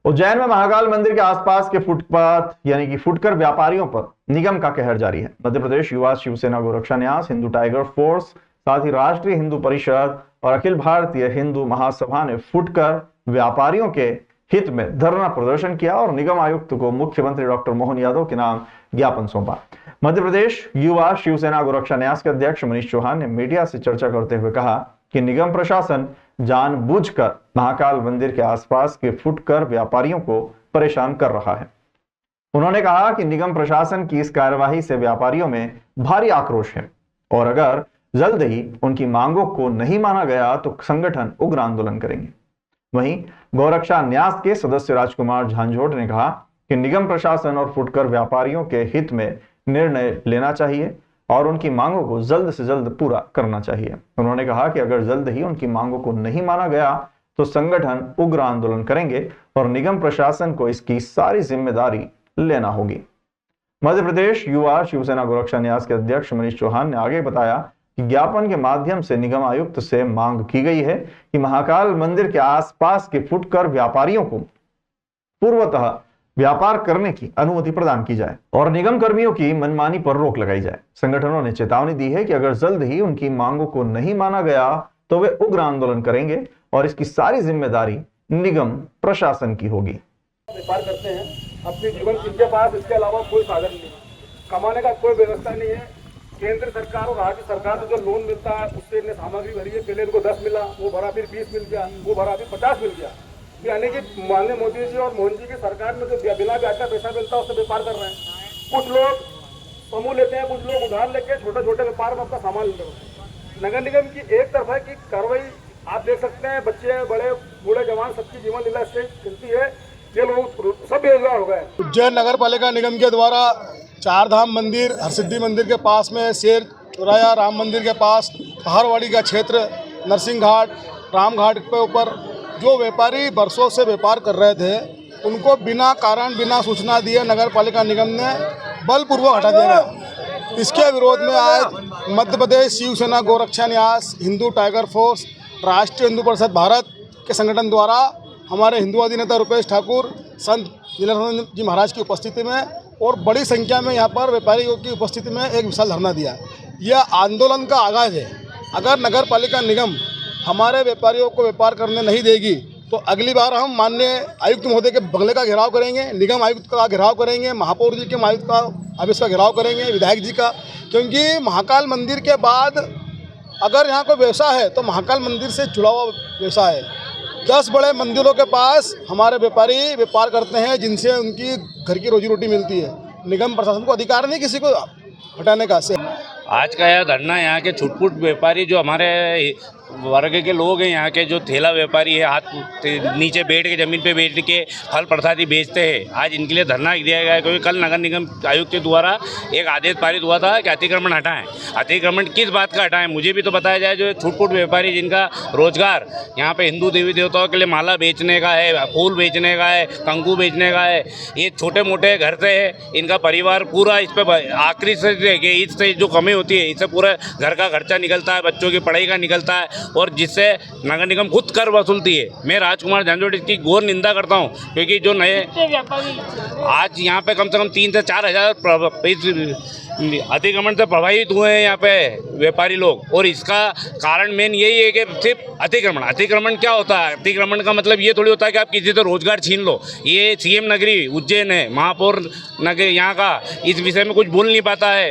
उज्जैन में महाकाल मंदिर के आसपास के फुटपाथ यानी कि फुटकर व्यापारियों पर निगम का कहर जारी है। मध्य प्रदेश युवा शिवसेना गोरक्षा न्यास, हिंदू टाइगर फोर्स, साथ ही राष्ट्रीय हिंदू परिषद और अखिल भारतीय हिंदू महासभा ने फुटकर व्यापारियों के हित में धरना प्रदर्शन किया और निगम आयुक्त को मुख्यमंत्री डॉक्टर मोहन यादव के नाम ज्ञापन सौंपा। मध्य प्रदेश युवा शिवसेना गोरक्षा न्यास के अध्यक्ष मनीष चौहान ने मीडिया से चर्चा करते हुए कहा कि निगम प्रशासन जानबूझकर महाकाल मंदिर के आसपास के फुटकर व्यापारियों को परेशान कर रहा है। उन्होंने कहा कि निगम प्रशासन की इस कार्यवाही से व्यापारियों में भारी आक्रोश है और अगर जल्द ही उनकी मांगों को नहीं माना गया तो संगठन उग्र आंदोलन करेंगे। वहीं गोरक्षा न्यास के सदस्य राजकुमार झांझोड़ ने कहा कि निगम प्रशासन और फुटकर व्यापारियों के हित में निर्णय लेना चाहिए और उनकी मांगों को जल्द से जल्द पूरा करना चाहिए। उन्होंने कहा कि अगर जल्द ही उनकी मांगों को नहीं माना गया तो संगठन उग्र आंदोलन करेंगे और निगम प्रशासन को इसकी सारी जिम्मेदारी लेना होगी। मध्य प्रदेश युवा शिवसेना गोरक्षा न्यास के अध्यक्ष मनीष चौहान ने आगे बताया कि ज्ञापन के माध्यम से निगम आयुक्त से मांग की गई है कि महाकाल मंदिर के आसपास के फुटकर व्यापारियों को पूर्वतः व्यापार करने की अनुमति प्रदान की जाए और निगम कर्मियों की मनमानी पर रोक लगाई जाए। संगठनों ने चेतावनी दी है कि अगर जल्द ही उनकी मांगों को नहीं माना गया तो वे उग्र आंदोलन करेंगे और इसकी सारी जिम्मेदारी निगम प्रशासन की होगी। व्यापार करते हैं अपनी जीवन, इनके पास इसके अलावा कोई साधन नहीं है, कमाने का कोई व्यवस्था नहीं है। केंद्र सरकार और राज्य सरकार से जो लोन मिलता है उससे इन्हें सामग्री भरी है। पहले इनको 10 मिला, वो भरा, फिर 20 मिल गया, वो भरा, फिर 50 मिल गया। यानी कि माननीय मोदी जी और मोहन जी की सरकार में जो बिना ब्याज का पैसा मिलता है उससे व्यापार कर रहे हैं। कुछ लोग समूह लेते हैं, कुछ लोग उधार लेके छोटे छोटे व्यापार में अपना सामान लेते हैं। नगर निगम की एक तरफा की कार्रवाई आप देख सकते हैं, बच्चे बड़े बूढ़े जवान सबकी जीवन लीला इससे चलती है। ये लोग सब बेरोजगार हो गए। उज्जैन नगर पालिका निगम के द्वारा चार धाम मंदिर, हरसिद्धि मंदिर के पास में शेर चौराया, राम मंदिर के पास पहाड़वाड़ी का क्षेत्र, नरसिंह घाट, राम घाट के ऊपर जो व्यापारी बरसों से व्यापार कर रहे थे उनको बिना कारण बिना सूचना दिए नगर पालिका निगम ने बलपूर्वक हटा दिया गया। इसके विरोध में आज मध्य प्रदेश शिवसेना गोरक्षा न्यास, हिंदू टाइगर फोर्स, राष्ट्रीय हिंदू परिषद भारत के संगठन द्वारा हमारे हिंदूवादी नेता रुपेश ठाकुर, संत नीलानंद जी महाराज की उपस्थिति में और बड़ी संख्या में यहाँ पर व्यापारियों की उपस्थिति में एक विशाल धरना दिया। यह आंदोलन का आगाज़ है। अगर नगर पालिका निगम हमारे व्यापारियों को व्यापार करने नहीं देगी तो अगली बार हम माननीय आयुक्त महोदय के बंगले का घेराव करेंगे, निगम आयुक्त का घेराव करेंगे, महापौर जी के आयुक्त का ऑफिस का घेराव करेंगे, विधायक जी का। क्योंकि महाकाल मंदिर के बाद अगर यहाँ कोई व्यवसाय है तो महाकाल मंदिर से जुड़ा हुआ व्यवसाय है। 10 बड़े मंदिरों के पास हमारे व्यापारी व्यापार करते हैं जिनसे उनकी घर की रोजी रोटी मिलती है। निगम प्रशासन को अधिकार नहीं किसी को हटाने का। आज का यह धरना यहाँ के छुटपुट व्यापारी जो हमारे वर्ग के लोग हैं, यहाँ के जो ठेला व्यापारी है, हाथ नीचे बैठ के ज़मीन पे बैठ के फल प्रसादी बेचते हैं, आज इनके लिए धरना दिया गया है। क्योंकि कल नगर निगम आयुक्त के द्वारा एक आदेश पारित हुआ था कि अतिक्रमण हटाएं। अतिक्रमण किस बात का हटाएं मुझे भी तो बताया जाए। जो छुटपुट व्यापारी जिनका रोजगार यहाँ पे हिंदू देवी देवताओं के लिए माला बेचने का है, फूल बेचने का है, कंकु बेचने का है, ये छोटे मोटे घर से है, इनका परिवार पूरा इस पर आखिरी से इससे जो कमी होती है इससे पूरा घर का खर्चा निकलता है, बच्चों की पढ़ाई का निकलता है और जिससे नगर निगम खुद कर वसूलती है। मैं राजकुमार झांझोड़ इसकी घोर निंदा करता हूं क्योंकि जो नए आज यहाँ पे कम से कम 3 से 4 हज़ार अतिक्रमण से प्रभावित हुए हैं यहाँ पे व्यापारी लोग। और इसका कारण मेन यही है कि सिर्फ अतिक्रमण क्या होता है? अतिक्रमण का मतलब ये थोड़ी होता है कि आप किसी से रोजगार छीन लो। ये सीएम नगरी उज्जैन है, महापौर नगर यहाँ का इस विषय में कुछ बोल नहीं पाता है।